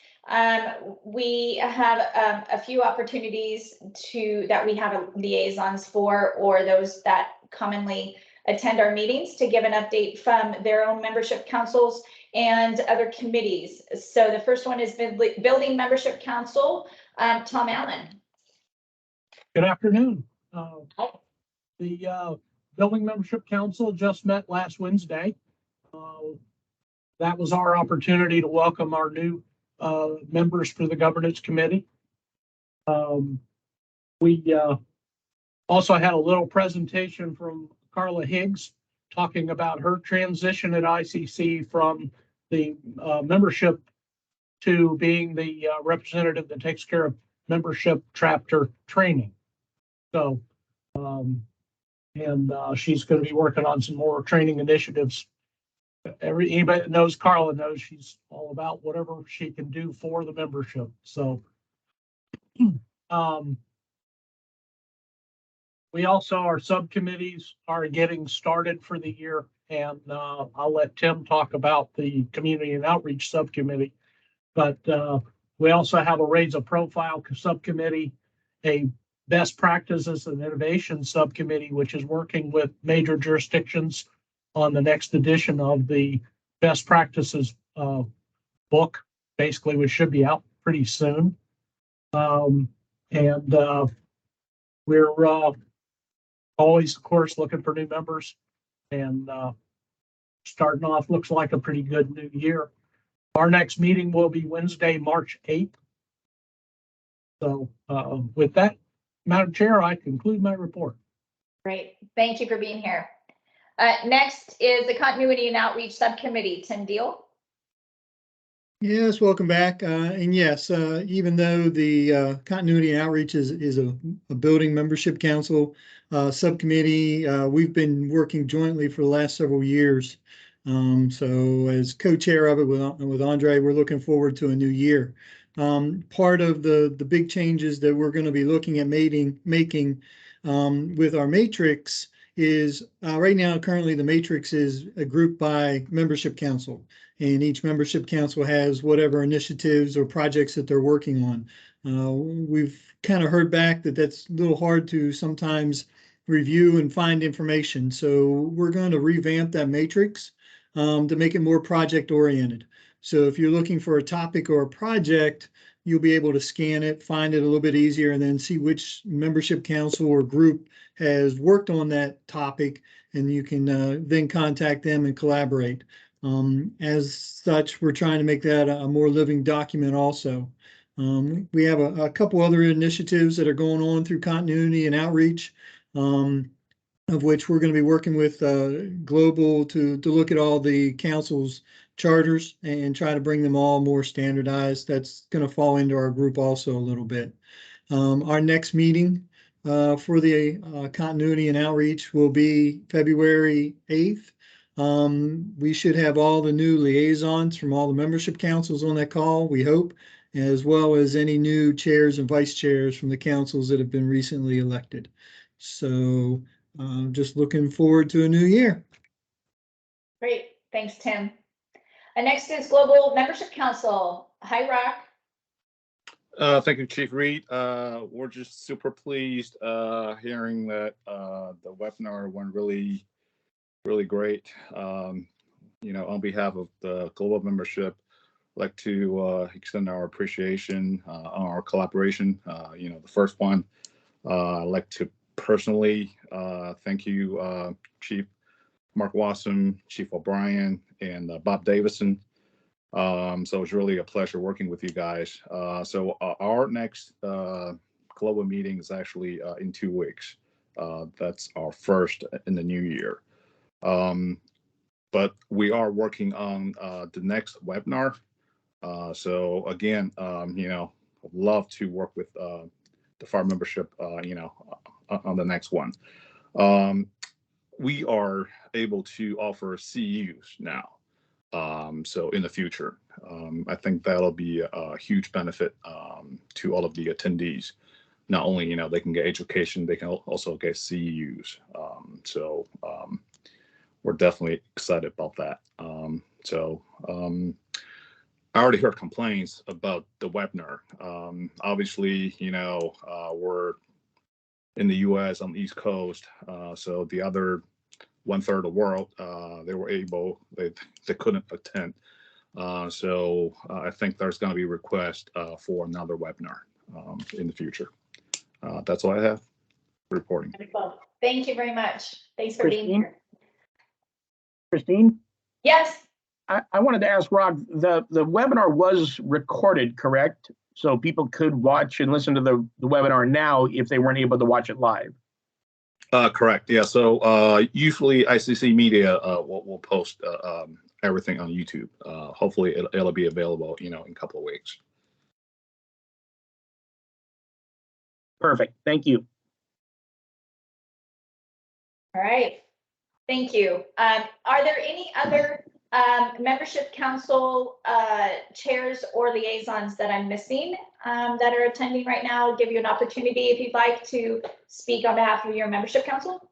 We have a few opportunities that we have liaisons for, or those that commonly attend our meetings, to give an update from their own membership councils and other committees. So the first one is Building Membership Council. Tom Allen. Good afternoon. The Building Membership Council just met last Wednesday. That was our opportunity to welcome our new members for the Governance Committee. We also had a little presentation from Carla Higgs talking about her transition at ICC from the membership to being the representative that takes care of membership chapter training. So, she's going to be working on some more training initiatives. Anybody that knows Carla knows she's all about whatever she can do for the membership. So, we also, our subcommittees are getting started for the year, and I'll let Tim talk about the Community and Outreach Subcommittee. But we also have a Raise a Profile Subcommittee, a Best Practices and Innovation Subcommittee, which is working with major jurisdictions on the next edition of the Best Practices book, basically, which should be out pretty soon. We're always, of course, looking for new members, and starting off looks like a pretty good new year. Our next meeting will be Wednesday, March 8th. So with that, Madam Chair, I conclude my report. Great. Thank you for being here. Next is the Continuity and Outreach Subcommittee. Tim Deal. Yes, welcome back. And yes, even though the Continuity and Outreach is a building membership council subcommittee, we've been working jointly for the last several years So as co-chair of it with Andre, we're looking forward to a new year. Part of the big changes that we're going to be looking at making with our matrix is right now, currently the matrix is a group by membership council, and each membership council has whatever initiatives or projects that they're working on. We've kind of heard back that that's a little hard to sometimes review and find information. So we're going to revamp that matrix to make it more project oriented. So if you're looking for a topic or a project, you'll be able to scan it, find it a little bit easier, and then see which membership council or group has worked on that topic, and you can then contact them and collaborate. As such, we're trying to make that a more living document also. We have a couple other initiatives that are going on through continuity and outreach, of which we're going to be working with Global to look at all the council's charters and try to bring them all more standardized. That's going to fall into our group also a little bit. Our next meeting for the continuity and outreach will be February 8th. We should have all the new liaisons from all the membership councils on that call, we hope, as well as any new chairs and vice chairs from the councils that have been recently elected. So just looking forward to a new year. Great, thanks, Tim. And next is Global Membership Council. Hi, Rock. Thank you, Chief Reed. We're just super pleased hearing that the webinar went really great. You know, on behalf of the global membership, I'd like to extend our appreciation on our collaboration. You know, the first one, I'd like to personally thank you, Chief Mark Wassom, Chief O'Brien, and Bob Davison. So it's really a pleasure working with you guys. So our next global meeting is actually in 2 weeks. That's our first in the new year. But we are working on the next webinar. So again, you know, I'd love to work with the FAR membership, you know, on the next one. We are able to offer CEUs now. So in the future, I think that'll be a huge benefit to all of the attendees. Not only, you know, they can get education, they can also get CEUs. So we're definitely excited about that. I already heard complaints about the webinar. Obviously, you know, we're in the US on the East Coast. So the other 1/3 of the world, they couldn't attend. So I think there's going to be a request for another webinar in the future. That's all I have reporting. Wonderful. Thank you very much. Thanks for being here. Christine? Yes. I wanted to ask Rod, the webinar was recorded, correct? So people could watch and listen to the webinar now if they weren't able to watch it live. Correct. Yeah. So usually ICC Media will post everything on YouTube. Hopefully it'll be available, you know, in a couple of weeks. Perfect. Thank you. All right. Thank you. Are there any other membership council chairs or liaisons that I'm missing that are attending right now? I'll give you an opportunity if you'd like to speak on behalf of your membership council.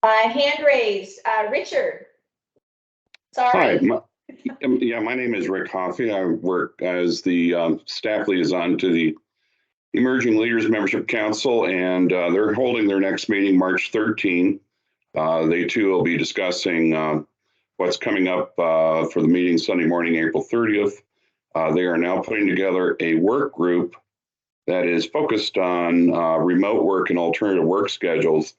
Hand raised. Richard. Sorry. Hi. My name is Rick Hoffey. I work as the staff liaison to the Emerging Leaders Membership Council, and they're holding their next meeting March 13. They too will be discussing what's coming up for the meeting Sunday morning, April 30th. They are now putting together a work group that is focused on remote work and alternative work schedules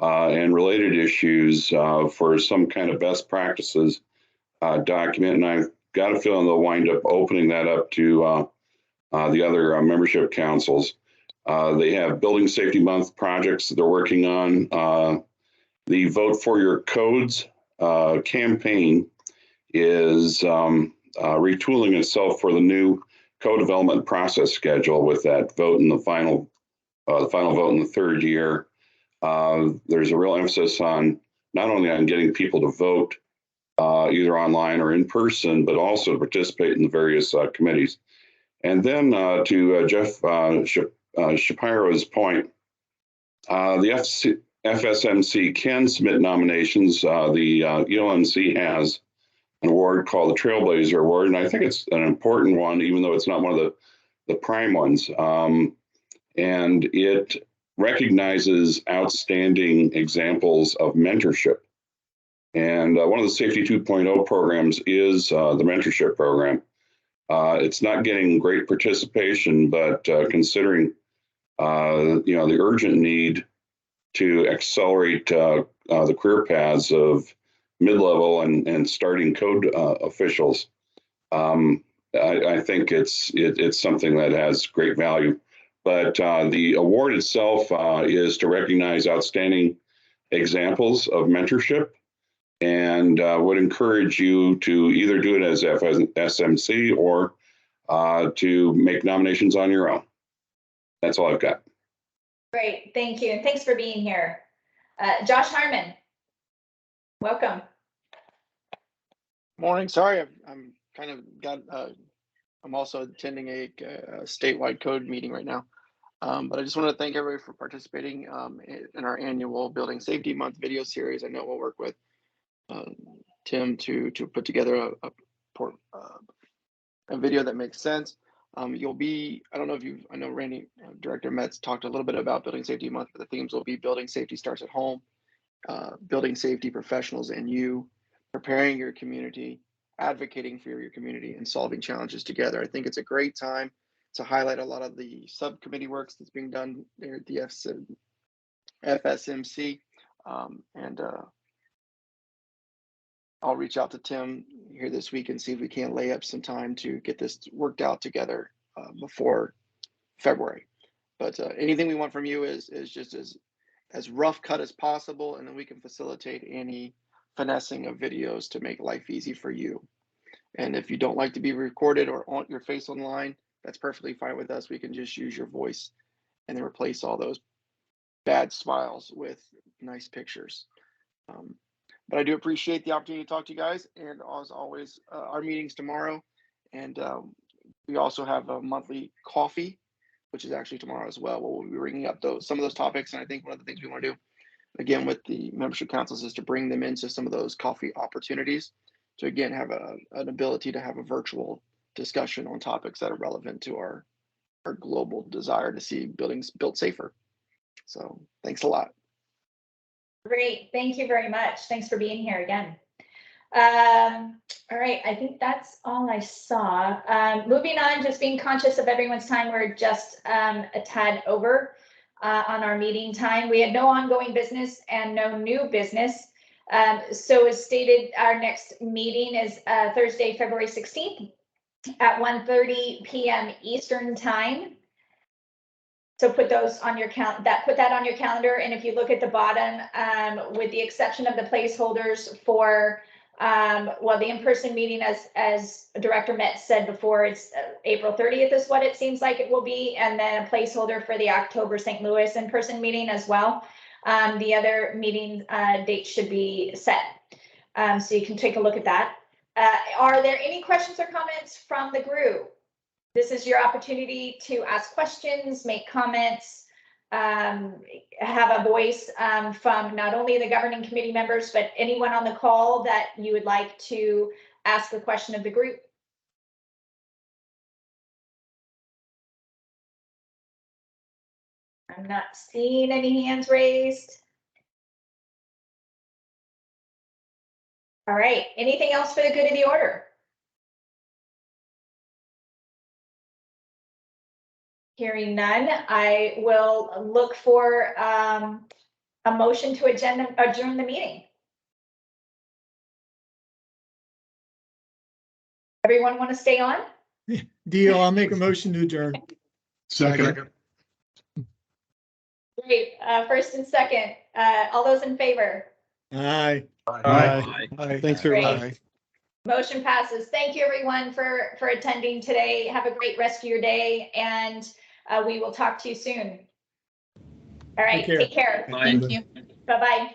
and related issues for some kind of best practices document. And I've got a feeling they'll wind up opening that up to the other membership councils. They have Building Safety Month projects that they're working on. The Vote for Your Codes campaign is retooling itself for the new co-development process schedule with that vote in the final vote in the third year. There's a real emphasis on not only on getting people to vote either online or in person, but also to participate in the various committees. And then to Jeff Shapiro's point, the FSMC can submit nominations. The ELNC has an award called the Trailblazer Award, and I think it's an important one, even though it's not one of the prime ones. And it recognizes outstanding examples of mentorship. And one of the Safety 2.0 programs is the mentorship program. It's not getting great participation, but considering the urgent need to accelerate the career paths of mid-level and starting code officials, I think it's something that has great value. But the award itself is to recognize outstanding examples of mentorship, and would encourage you to either do it as FSMC or to make nominations on your own. That's all I've got. Great, thank you, and thanks for being here. Josh Harmon, welcome. Morning. Sorry, I'm kind of got. I'm also attending a statewide code meeting right now, but I just want to thank everybody for participating in our annual Building Safety Month video series. I know we'll work with Tim to put together a video that makes sense. You'll be, I don't know if I know Randy, Director Metz talked a little bit about Building Safety Month, but the themes will be building safety starts at home, building safety professionals and you, preparing your community, advocating for your community, and solving challenges together. I think it's a great time to highlight a lot of the subcommittee works that's being done there at the FSMC. And I'll reach out to Tim here this week and see if we can't lay up some time to get this worked out together before February. But anything we want from you is just as rough cut as possible, and then we can facilitate any finessing of videos to make life easy for you. And if you don't like to be recorded or on your face online, that's perfectly fine with us. We can just use your voice and then replace all those bad smiles with nice pictures. But I do appreciate the opportunity to talk to you guys. And as always, our meeting's tomorrow. And we also have a monthly coffee, which is actually tomorrow as well. We'll be bringing up some of those topics. And I think one of the things we want to do, again, with the membership councils, is to bring them into some of those coffee opportunities to, again, have an ability to have a virtual discussion on topics that are relevant to our global desire to see buildings built safer. So thanks a lot. Great, thank you very much. Thanks for being here again. All right, I think that's all I saw. Moving on, just being conscious of everyone's time, we're just a tad over on our meeting time. We had no ongoing business and no new business. So as stated, our next meeting is Thursday, February 16th at 1:30 p.m. Eastern time. So put those on your put that on your calendar. And if you look at the bottom, with the exception of the placeholders for the in-person meeting, as Director Metz said before, it's April 30th is what it seems like it will be, and then a placeholder for the October St. Louis in-person meeting as well. The other meeting dates should be set, so you can take a look at that. Are there any questions or comments from the group? This is your opportunity to ask questions, make comments, have a voice from not only the governing committee members, but anyone on the call that you would like to ask a question of the group. I'm not seeing any hands raised. All right, anything else for the good of the order? Hearing none, I will look for a motion to adjourn the meeting. Everyone want to stay on? Deal, I'll make a motion to adjourn. Second. Great, first and second, all those in favor? Aye. Aye. Aye. Thanks very much. Motion passes. Thank you everyone for attending today. Have a great rest of your day, and we will talk to you soon. All right, take care. Thank you. Bye-bye.